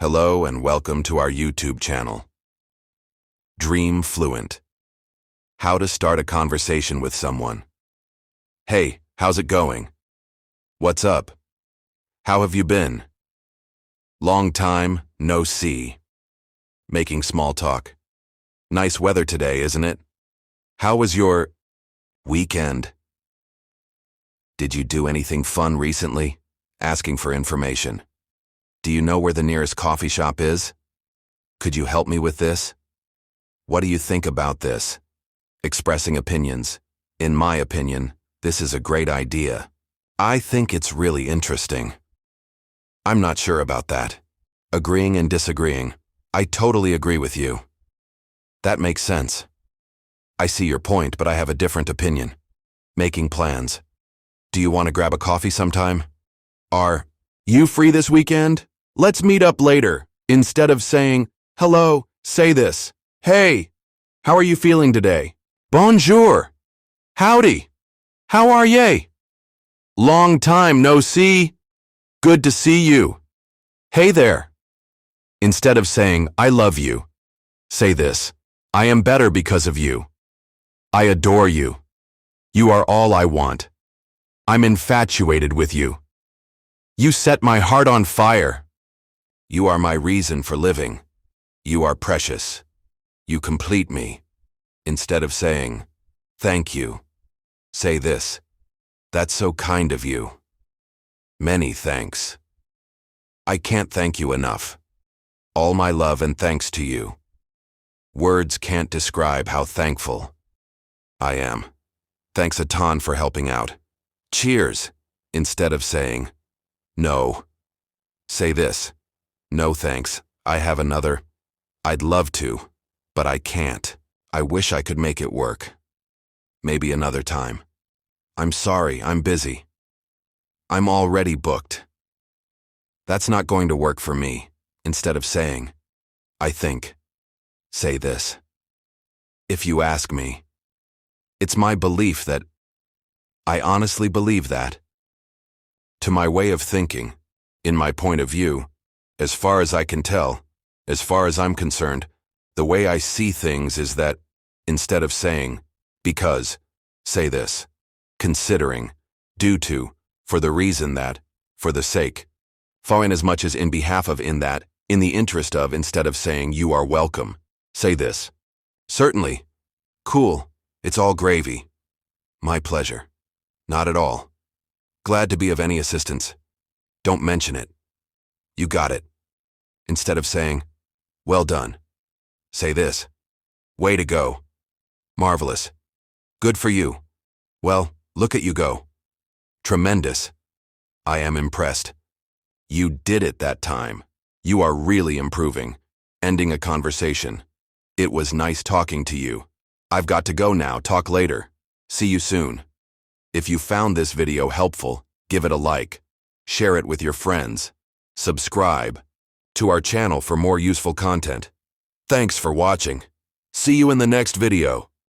Hello and welcome to our YouTube channel. Dream Fluent. How to start a conversation with someone. Hey, how's it going? What's up? How have you been? Long time, no see. Making small talk. Nice weather today, isn't it? How was your weekend? Did you do anything fun recently? Asking for information. Do you know where the nearest coffee shop is? Could you help me with this? What do you think about this? Expressing opinions. In my opinion, this is a great idea. I think it's really interesting. I'm not sure about that. Agreeing and disagreeing. I totally agree with you. That makes sense. I see your point, but I have a different opinion. Making plans. Do you want to grab a coffee sometime? Are you free this weekend? Let's meet up later. Instead of saying, hello, say this. Hey, how are you feeling today? Bonjour. Howdy. How are ye? Long time no see. Good to see you. Hey there. Instead of saying, I love you, say this. I am better because of you. I adore you. You are all I want. I'm infatuated with you. You set my heart on fire. You are my reason for living. You are precious. You complete me. Instead of saying, thank you, say this. That's so kind of you. Many thanks. I can't thank you enough. All my love and thanks to you. Words can't describe how thankful I am. Thanks a ton for helping out. Cheers. Instead of saying, no, say this. No thanks, I have another. I'd love to, but I can't. I wish I could make it work. Maybe another time. I'm sorry, I'm busy. I'm already booked. That's not going to work for me. Instead of saying, I think, say this. If you ask me, it's my belief that I honestly believe that. To my way of thinking, in my point of view, as far as I can tell, as far as I'm concerned, the way I see things is that, instead of saying, because, say this. Considering, due to, for the reason that, for the sake, for in as much as in behalf of in that, in the interest of, instead of saying you are welcome, say this. Certainly. Cool. It's all gravy. My pleasure. Not at all. Glad to be of any assistance. Don't mention it. You got it. Instead of saying, well done, say this. Way to go. Marvelous. Good for you. Well, look at you go. Tremendous. I am impressed. You did it that time. You are really improving. Ending a conversation. It was nice talking to you. I've got to go now. Talk later. See you soon. If you found this video helpful, give it a like. Share it with your friends. Subscribe to our channel for more useful content. Thanks for watching. See you in the next video.